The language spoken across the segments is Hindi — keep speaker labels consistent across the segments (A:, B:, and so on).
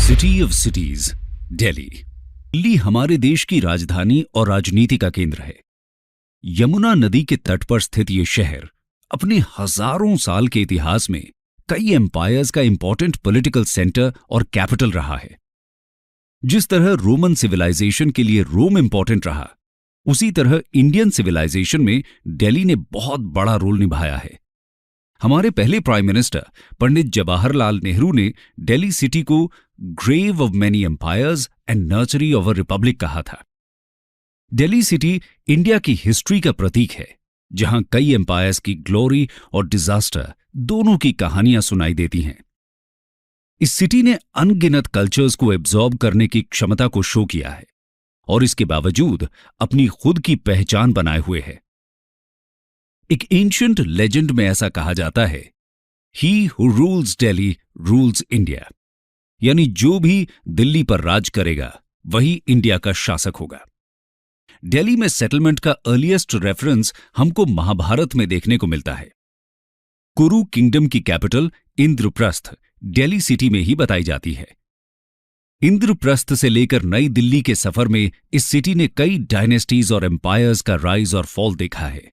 A: City of cities, Delhi. Delhi हमारे देश की राजधानी और राजनीति का केंद्र है। यमुना नदी के तट पर स्थित ये शहर अपने हजारों साल के इतिहास में कई एम्पायर्स का इंपॉर्टेंट पॉलिटिकल सेंटर और कैपिटल रहा है। जिस तरह रोमन सिविलाइजेशन के लिए रोम इंपॉर्टेंट रहा, उसी तरह इंडियन सिविलाइजेशन में दिल्ली ने बहुत बड़ा रोल निभाया है। हमारे पहले प्राइम मिनिस्टर पंडित जवाहरलाल नेहरू ने दिल्ली सिटी को grave of many empires and nursery of a republic कहा था। दिल्ली सिटी इंडिया की हिस्ट्री का प्रतीक है, जहां कई एम्पायर्स की ग्लोरी और डिजास्टर दोनों की कहानियां सुनाई देती हैं। इस सिटी ने अनगिनत कल्चर्स को एब्जॉर्ब करने की क्षमता को शो किया है और इसके बावजूद अपनी खुद की पहचान बनाए हुए है। एक एंशिएंट लेजेंड में ऐसा कहा जाता है, he who rules Delhi rules India, यानी जो भी दिल्ली पर राज करेगा वही इंडिया का शासक होगा। दिल्ली में सेटलमेंट का अर्लीस्ट रेफरेंस हमको महाभारत में देखने को मिलता है। कुरु किंगडम की कैपिटल इंद्रप्रस्थ दिल्ली सिटी में ही बताई जाती है। इंद्रप्रस्थ से लेकर नई दिल्ली के सफर में इस सिटी ने कई डायनेस्टीज और एम्पायर्स का राइज और फॉल देखा है।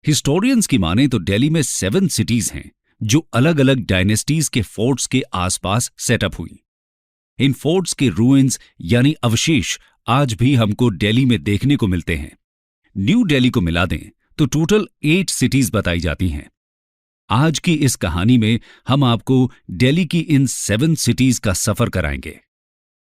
A: हिस्टोरियंस की माने तो दिल्ली में 7 सिटीज हैं जो अलग अलग डायनेस्टीज के फोर्ट्स के आसपास सेटअप हुई। इन फोर्ट्स के रूइंस यानी अवशेष आज भी हमको दिल्ली में देखने को मिलते हैं। न्यू दिल्ली को मिला दें तो टोटल 8 सिटीज बताई जाती हैं। आज की इस कहानी में हम आपको दिल्ली की इन 7 सिटीज का सफर कराएंगे।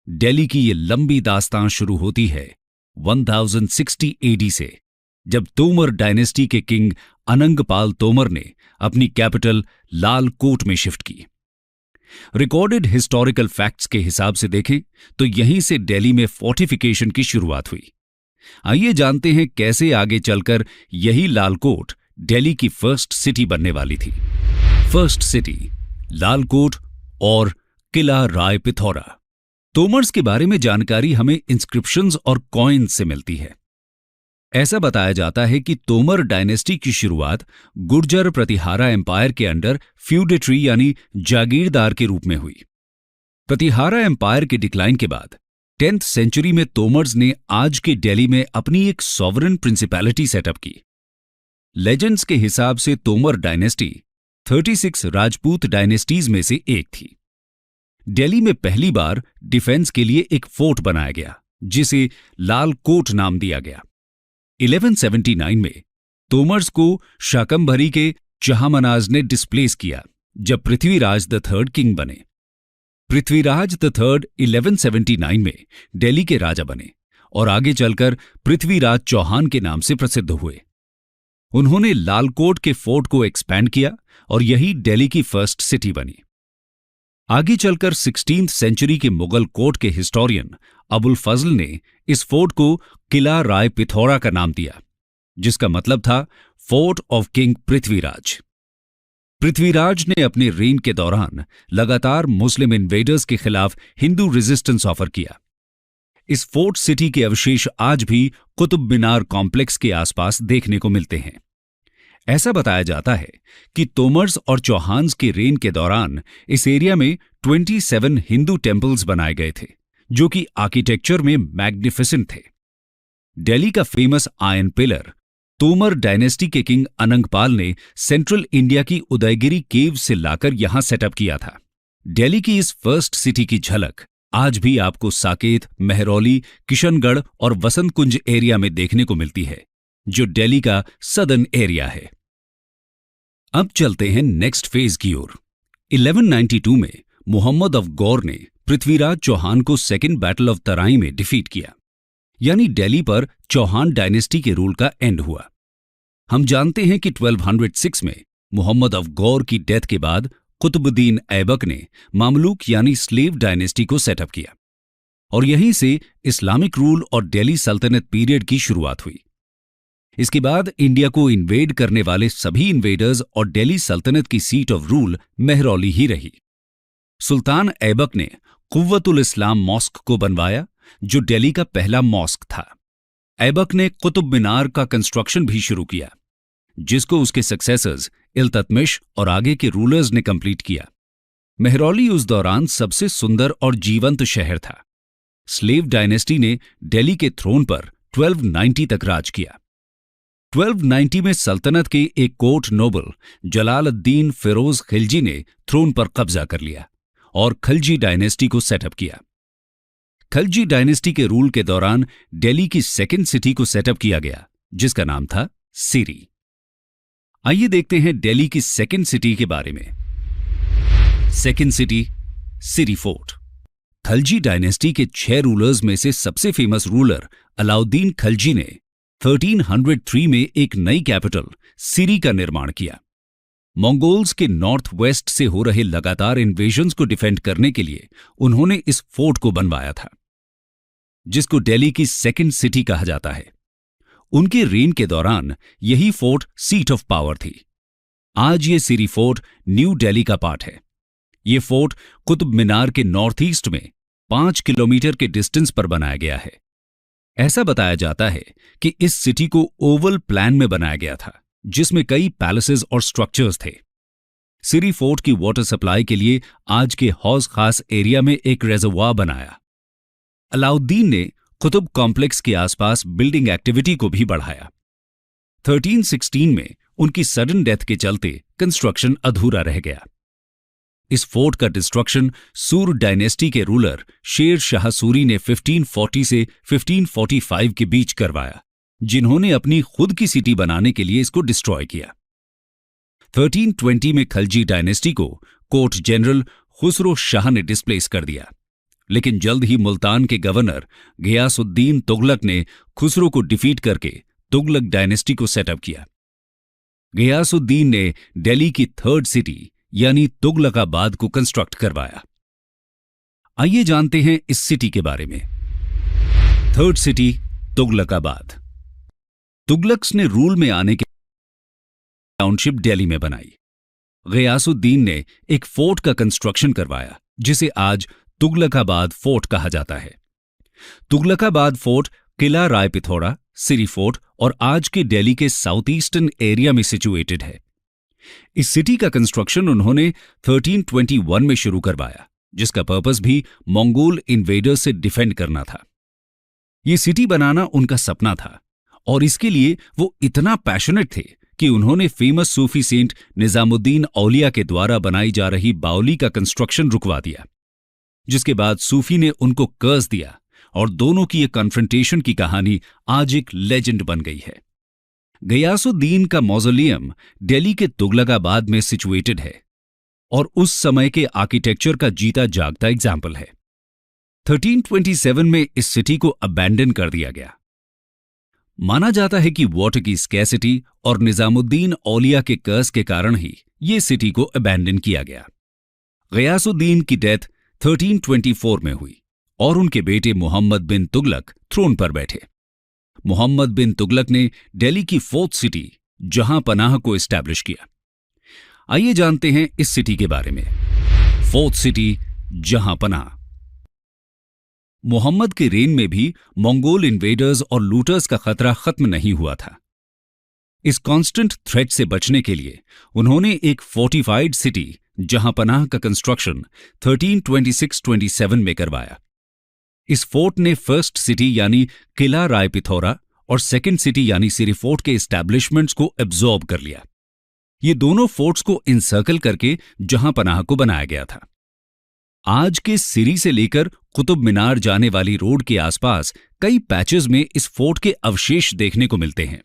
A: दिल्ली की ये लंबी दास्तान शुरू होती है 1060 एडी से, जब तोमर डायनेस्टी के किंग अनंगपाल तोमर ने अपनी कैपिटल लाल कोट में शिफ्ट की। रिकॉर्डेड हिस्टोरिकल फैक्ट्स के हिसाब से देखें तो यहीं से दिल्ली में फोर्टिफिकेशन की शुरुआत हुई। आइए जानते हैं कैसे आगे चलकर यही लालकोट दिल्ली की फर्स्ट सिटी बनने वाली थी। फर्स्ट सिटी लालकोट और किला राय पिथौरा। तोमर्स के बारे में जानकारी हमें इंस्क्रिप्शंस और कॉइन्स से मिलती है। ऐसा बताया जाता है कि तोमर डायनेस्टी की शुरुआत गुर्जर प्रतिहारा एम्पायर के अंडर फ्यूडेटरी यानी जागीरदार के रूप में हुई। प्रतिहारा एम्पायर के डिक्लाइन के बाद 10th सेंचुरी में तोमर्स ने आज के दिल्ली में अपनी एक सॉवरेन प्रिंसिपैलिटी सेटअप की। लेजेंड्स के हिसाब से तोमर डायनेस्टी 36 राजपूत डायनेस्टीज में से एक थी। दिल्ली में पहली बार डिफेंस के लिए एक फोर्ट बनाया गया जिसे लाल कोट नाम दिया गया। 1179 में तोमर्स को शाकंभरी के चहामनाज ने डिस्प्लेस किया जब पृथ्वीराज द थर्ड किंग बने। पृथ्वीराज द थर्ड 1179 में दिल्ली के राजा बने और आगे चलकर पृथ्वीराज चौहान के नाम से प्रसिद्ध हुए। उन्होंने लालकोट के फोर्ट को एक्सपैंड किया और यही दिल्ली की फर्स्ट सिटी बनी। आगे चलकर 16th सेंचुरी के मुगल कोर्ट के हिस्टोरियन अबुल फजल ने इस फोर्ट को किला राय पिथौरा का नाम दिया, जिसका मतलब था fort of king Prithviraj. Prithviraj ने अपने रेन के दौरान लगातार मुस्लिम इन्वेडर्स के खिलाफ हिंदू रेजिस्टेंस ऑफर किया। इस फोर्ट सिटी के अवशेष आज भी कुतुब मीनार कॉम्प्लेक्स के आसपास देखने को मिलते हैं। ऐसा बताया जाता है कि तोमर्स और चौहान्स के रेन के दौरान इस एरिया में 27 हिंदू टेम्पल्स बनाए गए थे, जो कि आर्किटेक्चर में मैग्निफिसेंट थे। दिल्ली का famous iron pillar Tomar dynasty के किंग अनंगपाल ने सेंट्रल इंडिया की उदयगिरी केव से लाकर यहां सेटअप किया था। दिल्ली की इस फर्स्ट सिटी की झलक आज भी आपको साकेत, मेहरौली, किशनगढ़ और वसंत कुंज एरिया में देखने को मिलती है, जो दिल्ली का सदर्न एरिया है। अब चलते हैं नेक्स्ट फेज की ओर। 1192 में मोहम्मद ऑफ गौर ने पृथ्वीराज चौहान को सेकेंड बैटल ऑफ तराई में डिफीट किया, यानी दिल्ली पर चौहान डायनेस्टी के रूल का एंड हुआ। हम जानते हैं कि 1206 में मोहम्मद ऑफ गौर की डेथ के बाद कुतुबुद्दीन ऐबक ने मामलूक यानी स्लेव डायनेस्टी को सेटअप किया और यहीं से इस्लामिक रूल और दिल्ली सल्तनत पीरियड की शुरुआत हुई। इसके बाद इंडिया को इन्वेड करने वाले सभी इन्वेडर्स और दिल्ली सल्तनत की सीट ऑफ रूल मेहरौली ही रही। सुल्तान ऐबक ने कुव्वतुल इस्लाम मॉस्क को बनवाया, जो दिल्ली का पहला मॉस्क था। ऐबक ने कुतुब मीनार का कंस्ट्रक्शन भी शुरू किया, जिसको उसके सक्सेसर्स इल्तुतमिश और आगे के रूलर्स ने कंप्लीट किया। मेहरौली उस दौरान सबसे सुंदर और जीवंत शहर था। स्लेव डायनेस्टी ने दिल्ली के थ्रोन पर 1290 तक राज किया। 1290 में सल्तनत के एक कोर्ट नोबल जलालुद्दीन फिरोज खिलजी ने थ्रोन पर कब्जा कर लिया और खिलजी डायनेस्टी को सेटअप किया। खिलजी डायनेस्टी के रूल के दौरान दिल्ली की सेकंड सिटी को सेटअप किया गया, जिसका नाम था सिरी। आइए देखते हैं दिल्ली की सेकंड सिटी के बारे में। सेकंड सिटी, सिरी फोर्ट। खिलजी डायनेस्टी के 6 रूलर्स में से सबसे फेमस रूलर अलाउद्दीन खिलजी ने 1303 में एक नई कैपिटल सिरी का निर्माण किया। मंगोल्स के नॉर्थ वेस्ट से हो रहे लगातार इन्वेजन्स को डिफेंड करने के लिए उन्होंने इस फोर्ट को बनवाया था, जिसको दिल्ली की सेकंड सिटी कहा जाता है। उनके रेन के दौरान यही फोर्ट सीट ऑफ पावर थी। आज ये सिरी फोर्ट न्यू दिल्ली का पार्ट है। ये फोर्ट कुतुब मीनार के नॉर्थ ईस्ट में 5 किलोमीटर के डिस्टेंस पर बनाया गया है। ऐसा बताया जाता है कि इस सिटी को ओवल प्लान में बनाया गया था, जिसमें कई पैलेसेस और स्ट्रक्चर्स थे। सिरी फोर्ट की वाटर सप्लाई के लिए आज के हौज खास एरिया में एक रेजर्वॉयर बनाया। अलाउद्दीन ने कुतुब कॉम्प्लेक्स के आसपास बिल्डिंग एक्टिविटी को भी बढ़ाया। 1316 में उनकी सडन डेथ के चलते कंस्ट्रक्शन अधूरा रह गया। इस फोर्ट का डिस्ट्रक्शन सूर डायनेस्टी के रूलर शेर शाह सूरी ने 1540 से 1545 के बीच करवाया, जिन्होंने अपनी खुद की सिटी बनाने के लिए इसको डिस्ट्रॉय किया। 1320 में खिलजी डायनेस्टी को कोर्ट जनरल खुसरो शाह ने डिस्प्लेस कर दिया, लेकिन जल्द ही मुल्तान के गवर्नर गियासुद्दीन तुगलक ने खुसरो को डिफीट करके तुगलक डायनेस्टी को सेटअप किया। गियासुद्दीन ने दिल्ली की थर्ड सिटी यानी तुगलकाबाद को कंस्ट्रक्ट करवाया। आइए जानते हैं इस सिटी के बारे में। Third city, Tughlakabad. तुगलक्स ने रूल में आने के टाउनशिप दिल्ली में बनाई। गियासुद्दीन ने एक फोर्ट का कंस्ट्रक्शन करवाया, जिसे आज तुगलकाबाद फोर्ट कहा जाता है। तुगलकाबाद फोर्ट किला राय पिथौरा, सिरी फोर्ट और आज के दिल्ली के साउथ ईस्टर्न एरिया में सिचुएटेड है। इस सिटी का कंस्ट्रक्शन उन्होंने 1321 में शुरू करवाया, जिसका पर्पस भी मंगोल इन्वेडर्स से डिफेंड करना था। यह सिटी बनाना उनका सपना था और इसके लिए वो इतना पैशनेट थे कि उन्होंने फेमस सूफी सेंट निजामुद्दीन औलिया के द्वारा बनाई जा रही बावली का कंस्ट्रक्शन रुकवा दिया, जिसके बाद सूफी ने उनको कर्ज दिया और दोनों की यह कन्फ्रंटेशन की कहानी आज एक लेजेंड बन गई है। गियासुद्दीन का मौजोलियम दिल्ली के तुगलकाबाद में सिचुएटेड है और उस समय के आर्किटेक्चर का जीता जागता एग्जाम्पल है। 1327 में इस सिटी को अबैंडन कर दिया गया। माना जाता है कि वाटर की स्कैसिटी और निजामुद्दीन औलिया के कर्ज के कारण ही ये सिटी को अबैंडन किया गया। गियासुद्दीन की डेथ 1324 में हुई और उनके बेटे मोहम्मद बिन तुगलक थ्रोन पर बैठे। मोहम्मद बिन तुगलक ने दिल्ली की फोर्थ सिटी जहां पनाह को एस्टैब्लिश किया। आइए जानते हैं इस सिटी के बारे में। फोर्थ सिटी, जहां पनाह। मोहम्मद के रेन में भी मंगोल इन्वेडर्स और लूटर्स का खतरा खत्म नहीं हुआ था। इस कांस्टेंट थ्रेट से बचने के लिए उन्होंने एक फोर्टिफाइड सिटी जहां पनाह का कंस्ट्रक्शन 1326-27 में करवाया। इस फोर्ट ने फर्स्ट सिटी यानी किला राय पिथौरा और सेकंड सिटी यानी सिरी फोर्ट के एस्टैब्लिशमेंट्स को एब्जॉर्ब कर लिया। ये दोनों फोर्ट्स को इंसर्कल करके जहां पनाह को बनाया गया था। आज के सिरी से लेकर कुतुब मीनार जाने वाली रोड के आसपास कई पैचेस में इस फोर्ट के अवशेष देखने को मिलते हैं।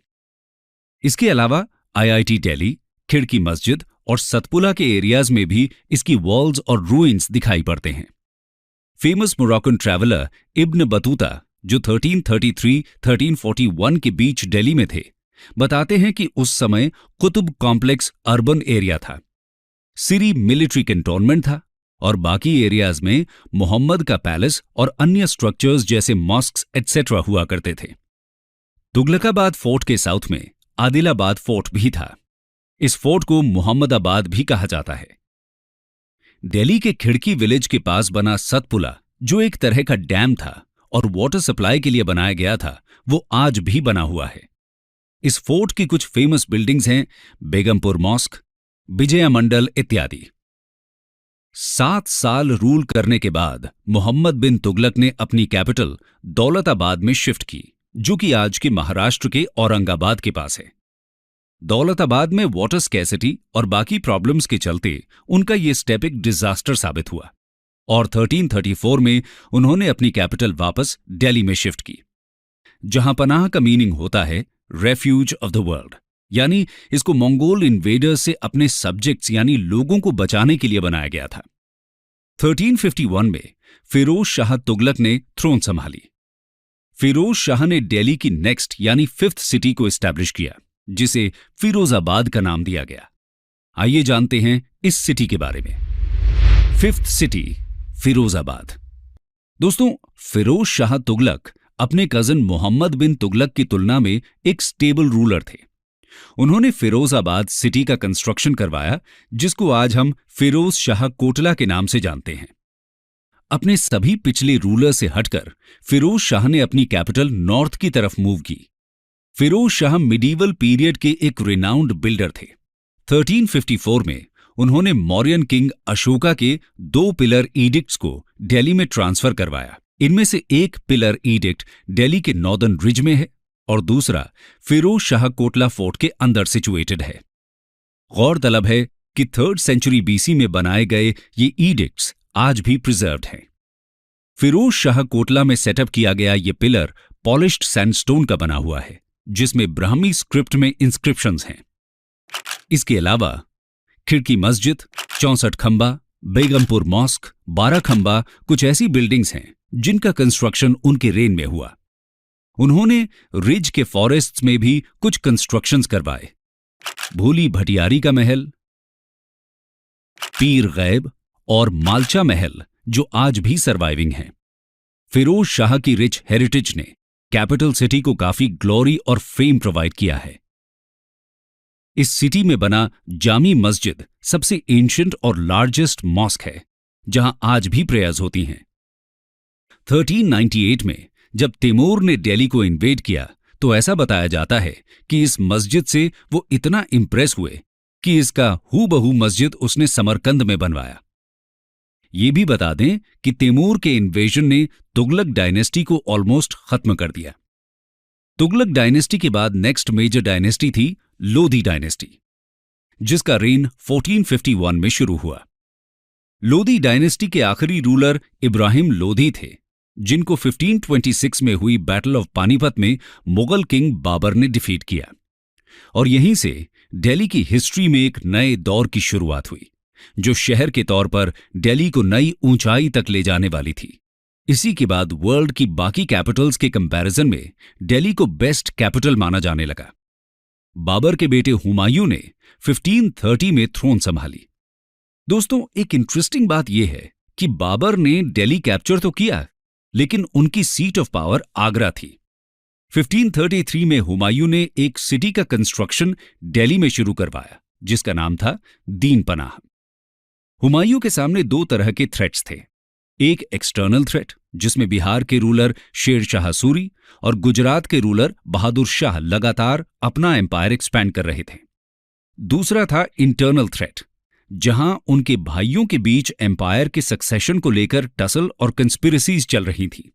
A: इसके अलावा आईआईटी दिल्ली, खिड़की मस्जिद और सतपुला के एरियाज में भी इसकी वॉल्स और रूइंस दिखाई पड़ते हैं। Famous Moroccan traveller Ibn Battuta, जो 1333-1341 के बीच दिल्ली में थे, बताते हैं कि उस समय कुतुब कॉम्प्लेक्स अर्बन एरिया था, सिरी मिलिट्री कैंटोनमेंट था और बाकी एरियाज में मोहम्मद का पैलेस और अन्य स्ट्रक्चर्स जैसे मॉस्क्स एटसेट्रा हुआ करते थे। तुगलकाबाद फोर्ट के साउथ में आदिलाबाद फोर्ट भी था। इस फोर्ट को मोहम्मदाबाद भी कहा जाता है। दिल्ली के खिड़की विलेज के पास बना सतपुला, जो एक तरह का डैम था और वाटर सप्लाई के लिए बनाया गया था, वो आज भी बना हुआ है। इस फोर्ट की कुछ फेमस बिल्डिंग्स हैं बेगमपुर मॉस्क, विजया मंडल इत्यादि। 7 साल रूल करने के बाद मोहम्मद बिन तुगलक ने अपनी कैपिटल दौलताबाद में शिफ्ट की, जो कि आज के महाराष्ट्र के औरंगाबाद के पास है। दौलताबाद में वाटर स्कैसिटी और बाकी प्रॉब्लम्स के चलते उनका यह स्टेप एक डिजास्टर साबित हुआ और 1334 में उन्होंने अपनी कैपिटल वापस दिल्ली में शिफ्ट की। जहां पनाह का मीनिंग होता है रेफ्यूज ऑफ द वर्ल्ड, यानी इसको मंगोल इन्वेडर्स से अपने सब्जेक्ट्स यानी लोगों को बचाने के लिए बनाया गया था। 1351 में फिरोज शाह तुगलक ने थ्रोन संभाली। फिरोज शाह ने दिल्ली की नेक्स्ट यानी 5th सिटी को एस्टैब्लिश किया, जिसे फिरोजाबाद का नाम दिया गया। आइए जानते हैं इस सिटी के बारे में। 5th city Firozabad. दोस्तों, फिरोज शाह तुगलक अपने कजन मोहम्मद बिन तुगलक की तुलना में एक स्टेबल रूलर थे। उन्होंने फिरोजाबाद सिटी का कंस्ट्रक्शन करवाया, जिसको आज हम फिरोज शाह कोटला के नाम से जानते हैं। अपने सभी पिछले रूलर से हटकर फिरोज शाह ने अपनी कैपिटल नॉर्थ की तरफ मूव की। फिरोज शाह मिडीवल पीरियड के एक रिनाउंड बिल्डर थे। 1354 में उन्होंने मौर्यन किंग अशोका के 2 पिलर ईडिक्ट्स को दिल्ली में ट्रांसफर करवाया। इनमें से एक पिलर ईडिक्ट दिल्ली के नॉर्दर्न रिज में है और दूसरा फिरोज शाह कोटला फोर्ट के अंदर सिचुएटेड है। गौरतलब है कि 3rd सेंचुरी बीसी में बनाए गए ये ईडिक्ट्स आज भी प्रिजर्व्ड हैं। फिरोज शाह कोटला में सेटअप किया गया ये पिलर पॉलिश्ड सैंडस्टोन का बना हुआ है, जिसमें ब्राह्मी स्क्रिप्ट में इंस्क्रिप्शंस हैं। इसके अलावा खिड़की मस्जिद, 64 खंबा, बेगमपुर मॉस्क, 12 खंबा कुछ ऐसी बिल्डिंग्स हैं जिनका कंस्ट्रक्शन उनके रेन में हुआ। उन्होंने रिज के फॉरेस्ट्स में भी कुछ कंस्ट्रक्शंस करवाए। भूली भटियारी का महल, पीर गैब और मालचा महल जो आज भी सर्वाइविंग हैं। फिरोज शाह की रिच हेरिटेज ने कैपिटल सिटी को काफी ग्लोरी और फेम प्रोवाइड किया है। इस सिटी में बना जामी मस्जिद सबसे एंशिएंट और लार्जेस्ट मॉस्क है, जहां आज भी प्रेयर्स होती हैं। 1398 में जब तैमूर ने दिल्ली को इन्वेड किया तो ऐसा बताया जाता है कि इस मस्जिद से वो इतना इंप्रेस हुए कि इसका हूबहू मस्जिद उसने समरकंद में बनवाया। ये भी बता दें कि तैमूर के इन्वेजन ने तुगलक डायनेस्टी को ऑलमोस्ट खत्म कर दिया। तुगलक डायनेस्टी के बाद नेक्स्ट मेजर डायनेस्टी थी लोधी डायनेस्टी, जिसका रेन 1451 में शुरू हुआ। लोधी डायनेस्टी के आखिरी रूलर इब्राहिम लोधी थे, जिनको 1526 में हुई बैटल ऑफ पानीपत में मुगल किंग बाबर ने डिफीट किया और यहीं से दिल्ली की हिस्ट्री में एक नए दौर की शुरुआत हुई, जो शहर के तौर पर दिल्ली को नई ऊंचाई तक ले जाने वाली थी। इसी के बाद वर्ल्ड की बाकी कैपिटल्स के कंपैरिजन में दिल्ली को बेस्ट कैपिटल माना जाने लगा। बाबर के बेटे हुमायूं ने 1530 में थ्रोन संभाली। दोस्तों, एक इंटरेस्टिंग बात यह है कि बाबर ने दिल्ली कैप्चर तो किया, लेकिन उनकी सीट ऑफ पावर आगरा थी। 1533 में हुमायूं ने एक सिटी का कंस्ट्रक्शन दिल्ली में शुरू करवाया, जिसका नाम था दीन पनाह। हुमायूं के सामने 2 तरह के थ्रेट्स थे। एक एक्सटर्नल थ्रेट, जिसमें बिहार के रूलर शेर शाह सूरी और गुजरात के रूलर बहादुर शाह लगातार अपना एम्पायर एक्सपैंड कर रहे थे। दूसरा था इंटरनल थ्रेट, जहां उनके भाइयों के बीच एम्पायर के सक्सेशन को लेकर टसल और कंस्पिरेसीज चल रही थी।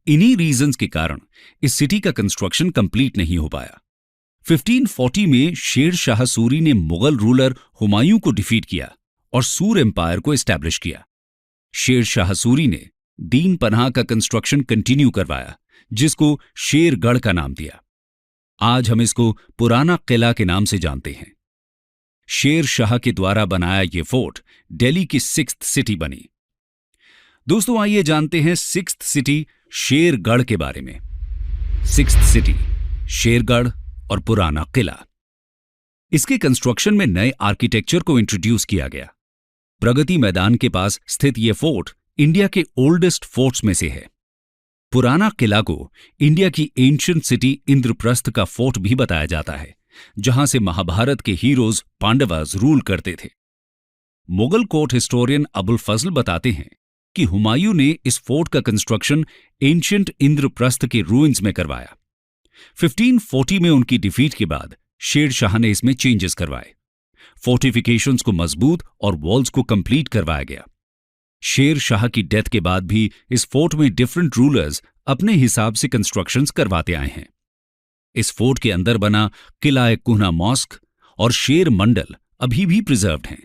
A: इन्हीं रीजंस के कारण इस सिटी का कंस्ट्रक्शन कंप्लीट नहीं हो पाया। 1540 में शेर शाह सूरी ने मुगल रूलर हुमायूं को डिफीट किया और सूर एम्पायर को एस्टैब्लिश किया। शेर शाह सूरी ने दीन पनाह का कंस्ट्रक्शन कंटिन्यू करवाया, जिसको शेरगढ़ का नाम दिया। आज हम इसको पुराना किला के नाम से जानते हैं। शेर शाह के द्वारा बनाया यह फोर्ट दिल्ली की 6th सिटी बनी। दोस्तों, आइए जानते हैं 6th सिटी शेरगढ़ के बारे में। 6th सिटी शेरगढ़ और पुराना किला। इसके कंस्ट्रक्शन में नए आर्किटेक्चर को इंट्रोड्यूस किया गया। प्रगति मैदान के पास स्थित यह फोर्ट इंडिया के ओल्डेस्ट फोर्ट्स में से है। पुराना किला को इंडिया की एंशिएंट सिटी इंद्रप्रस्थ का फोर्ट भी बताया जाता है, जहां से महाभारत के हीरोज पांडवास रूल करते थे। मुगल कोर्ट हिस्टोरियन अबुल फजल बताते हैं कि हुमायूं ने इस फोर्ट का कंस्ट्रक्शन एंशिएंट इंद्रप्रस्थ के रूइंस में करवाया। 1540 में उनकी डिफीट के बाद शेर शाह ने इसमें चेंजेस करवाए। फोर्टिफिकेशंस को मजबूत और वॉल्स को कंप्लीट करवाया गया। शेर शाह की डेथ के बाद भी इस फोर्ट में डिफरेंट रूलर्स अपने हिसाब से कंस्ट्रक्शंस करवाते आए हैं। इस फोर्ट के अंदर बना किला कुहना मॉस्क और शेर मंडल अभी भी प्रिजर्व्ड हैं,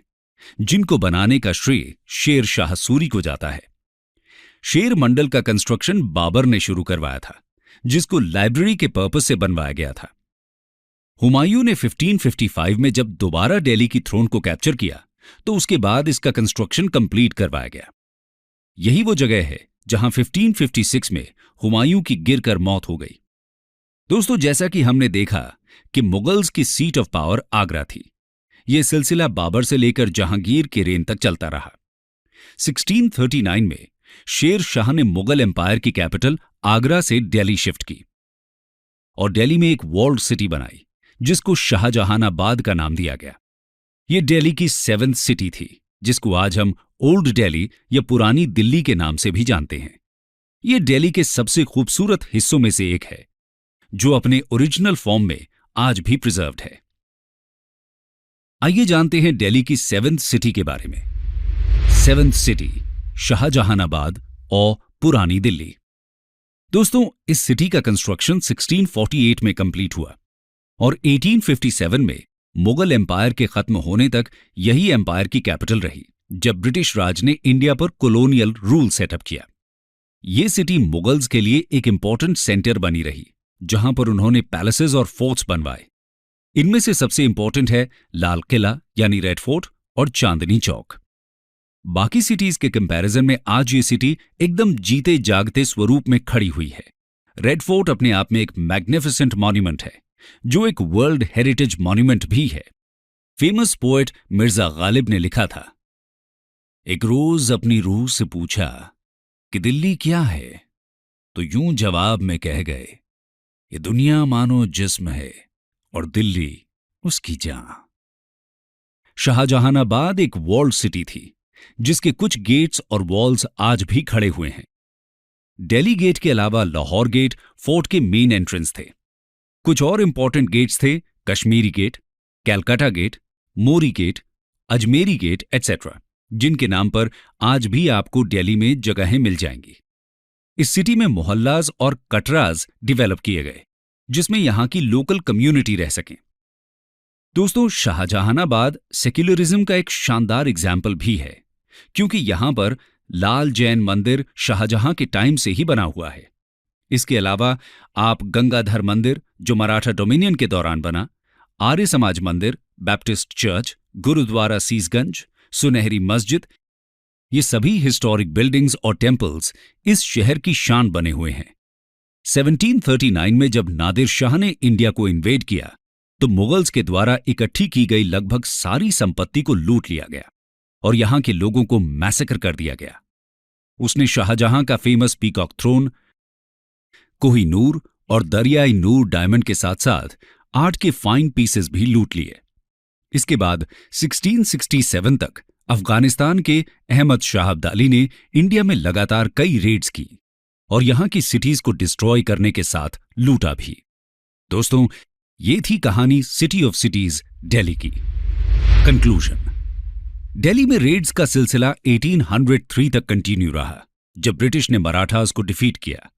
A: जिनको बनाने का श्रेय शेर शाह सूरी को जाता है। शेर मंडल का कंस्ट्रक्शन बाबर ने शुरू करवाया था, जिसको लाइब्रेरी के पर्पस से बनवाया गया था। हुमायूं ने 1555 में जब दोबारा दिल्ली की थ्रोन को कैप्चर किया तो उसके बाद इसका कंस्ट्रक्शन कंप्लीट करवाया गया। यही वो जगह है जहां 1556 में हुमायूं की गिरकर मौत हो गई। दोस्तों, जैसा कि हमने देखा कि मुगल्स की सीट ऑफ पावर आगरा थी। यह सिलसिला बाबर से लेकर जहांगीर के रेन तक चलता रहा। 1639 में शेर शाह ने मुगल एम्पायर की कैपिटल आगरा से दिल्ली शिफ्ट की और दिल्ली में एक वॉल्ड सिटी बनाई, जिसको शाहजहानाबाद का नाम दिया गया। यह दिल्ली की 7th सिटी थी, जिसको आज हम ओल्ड दिल्ली या पुरानी दिल्ली के नाम से भी जानते हैं। यह दिल्ली के सबसे खूबसूरत हिस्सों में से एक है, जो अपने ओरिजिनल फॉर्म में आज भी प्रिजर्व्ड है। आइए जानते हैं दिल्ली की 7th सिटी के बारे में। 7th सिटी शाहजहानाबाद और पुरानी दिल्ली। दोस्तों, इस सिटी का कंस्ट्रक्शन 1648 में कंप्लीट हुआ और 1857 में मुगल एम्पायर के खत्म होने तक यही एम्पायर की कैपिटल रही, जब ब्रिटिश राज ने इंडिया पर कॉलोनियल रूल सेटअप किया। यह सिटी मुगल्स के लिए एक इंपॉर्टेंट सेंटर बनी रही, जहां पर उन्होंने पैलेसेस और फोर्ट्स बनवाए। इनमें से सबसे इंपॉर्टेंट है लाल किला यानी रेड फोर्ट और चांदनी चौक। बाकी सिटीज के कंपैरिजन में आज ये सिटी एकदम जीते जागते स्वरूप में खड़ी हुई है। रेड फोर्ट अपने आप में एक मैग्निफिसेंट मॉन्यूमेंट है, जो एक वर्ल्ड हेरिटेज मॉन्यूमेंट भी है। फेमस पोएट मिर्जा गालिब ने लिखा था, एक रोज अपनी रूह से पूछा कि दिल्ली क्या है, तो यूं जवाब में कह गए, ये दुनिया मानो जिस्म है और दिल्ली उसकी जान। शाहजहानाबाद एक वॉल्ड सिटी थी, जिसके कुछ गेट्स और वॉल्स आज भी खड़े हुए हैं। दिल्ली गेट के अलावा लाहौर गेट फोर्ट के मेन एंट्रेंस थे। कुछ और इंपॉर्टेंट गेट्स थे कश्मीरी गेट, कैलकाटा गेट, मोरी गेट, अजमेरी गेट एटसेट्रा, जिनके नाम पर आज भी आपको दिल्ली में जगहें मिल जाएंगी। इस सिटी में मोहल्लाज और कटराज डेवलप किए गए, जिसमें यहां की लोकल कम्युनिटी रह सके। दोस्तों, शाहजहानाबाद सेक्युलरिज्म का एक शानदार एग्जाम्पल भी है, क्योंकि यहां पर लाल जैन मंदिर शाहजहां के टाइम से ही बना हुआ है। इसके अलावा आप गंगाधर मंदिर, जो मराठा डोमिनियन के दौरान बना, आर्य समाज मंदिर, बैप्टिस्ट चर्च, गुरुद्वारा सीसगंज, सुनहरी मस्जिद, ये सभी हिस्टोरिक बिल्डिंग्स और टेम्पल्स इस शहर की शान बने हुए हैं। 1739 में जब नादिर शाह ने इंडिया को इन्वेड किया, तो मुगल्स के द्वारा इकट्ठी की गई लगभग सारी संपत्ति को लूट लिया गया और यहां के लोगों को मैसेकर कर दिया गया। उसने शाहजहां का फेमस पीकॉक थ्रोन, कोहिनूर और दरियाई नूर डायमंड के साथ साथ आर्ट के फाइन पीसेस भी लूट लिए। इसके बाद 1667 तक अफगानिस्तान के अहमद शाह अब्दाली ने इंडिया में लगातार कई रेड्स की और यहां की सिटीज को डिस्ट्रॉय करने के साथ लूटा भी। दोस्तों, ये थी कहानी सिटी ऑफ सिटीज दिल्ली की। कंक्लूजन, दिल्ली में रेड्स का सिलसिला 1803 तक कंटिन्यू रहा, जब ब्रिटिश ने मराठास को डिफीट किया।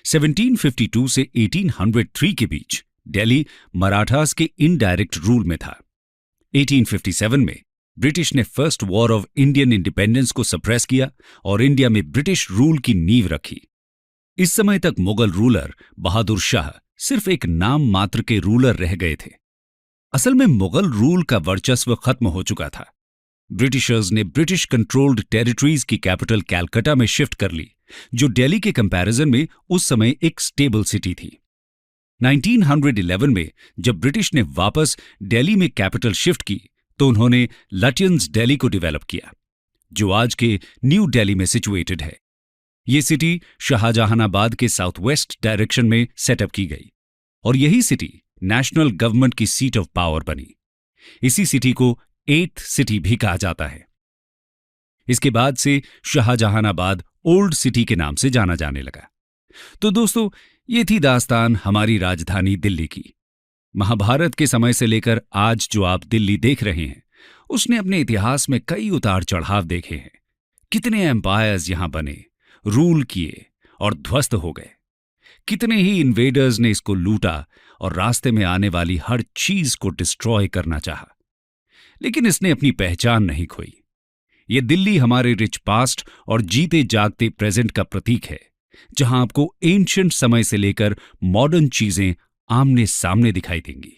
A: 1752 से 1803 के बीच दिल्ली मराठास के इनडायरेक्ट रूल में था। 1857 में ब्रिटिश ने first war of Indian independence को सप्रेस किया और इंडिया में ब्रिटिश रूल की नींव रखी। इस समय तक मुगल रूलर बहादुर शाह सिर्फ एक नाम मात्र के रूलर रह गए थे। असल में मुगल रूल का वर्चस्व खत्म हो चुका था। ब्रिटिशर्स ने ब्रिटिश कंट्रोल्ड टेरिटरीज की कैपिटल कैलकाटा में शिफ्ट कर ली, जो दिल्ली के कंपैरिजन में उस समय एक स्टेबल सिटी थी। 1911 में जब ब्रिटिश ने वापस दिल्ली में कैपिटल शिफ्ट की, तो उन्होंने लटियंस दिल्ली को डेवलप किया, जो आज के न्यू दिल्ली में सिचुएटेड है। ये सिटी शाहजहानाबाद के साउथ वेस्ट डायरेक्शन में सेटअप की गई और यही सिटी नेशनल गवर्नमेंट की सीट ऑफ पावर बनी। इसी सिटी को 8th सिटी भी कहा जाता है। इसके बाद से शाहजहानाबाद ओल्ड सिटी के नाम से जाना जाने लगा। तो दोस्तों, ये थी दास्तान हमारी राजधानी दिल्ली की। महाभारत के समय से लेकर आज जो आप दिल्ली देख रहे हैं, उसने अपने इतिहास में कई उतार चढ़ाव देखे हैं। कितने एम्पायर्स यहां बने, रूल किए और ध्वस्त हो गए। कितने ही इन्वेडर्स ने इसको लूटा और रास्ते में आने वाली हर चीज को डिस्ट्रॉय करना चाहा, लेकिन इसने अपनी पहचान नहीं खोई। ये दिल्ली हमारे रिच पास्ट और जीते जागते प्रेजेंट का प्रतीक है, जहां आपको एंशिएंट समय से लेकर मॉडर्न चीजें आमने सामने दिखाई देंगी।